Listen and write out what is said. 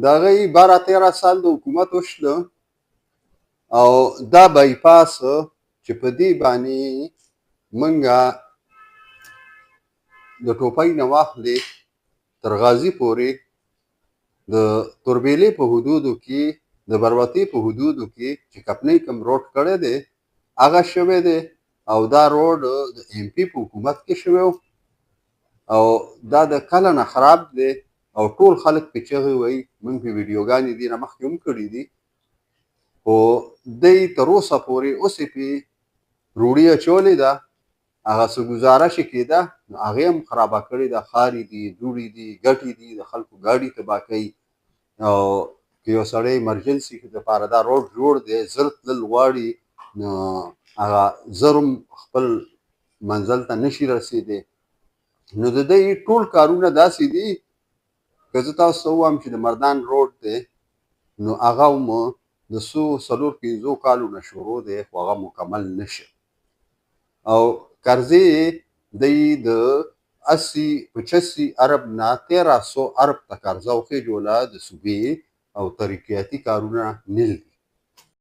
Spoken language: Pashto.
د هغوی 12-13 سال د حکومت وشله او دا بایپاس چې په دې باندې منګه د ټوپۍ نه واخلې تر غازي پورې د توربېلې په حدودو کې د بروتې په حدودو کې چې کپنۍ کوم روډ کړی دی هغه شوی دی او دا روډ د ایم پی په حکومت کې شوی او دا د کله نه خراب دی او ټول خلک پې چغې وایي موږ پې ویډیوګانې دې نه مخکې هم کړي دي خو دی تر اوسه پورې اوس یې پې روړي اچولې ده هغه څه ګزاره چې کېده نو هغې هم خرابه کړې ده خارې دي دوړې دي ګټې دي د خلکو ګاډي تباه کوي او که یو سړی ایمرجنسي دپاره دا روډ جوړ دی زر تلل غواړي نو هغه زر هم خپل منزل ته نشي رسېدی نو د دوی ټول کارونه داسې دي که زه تاسو ته ووایم چې د مردان روډ دی نو هغه هم د څو 4-5 کالو نه شروع دی خو هغه مکمل نشه او قرضې دی د 80-85 ارب نه 1300 ارب ته قرضه وخېجوله د صوبې او ترقیاتي کارونه نه دي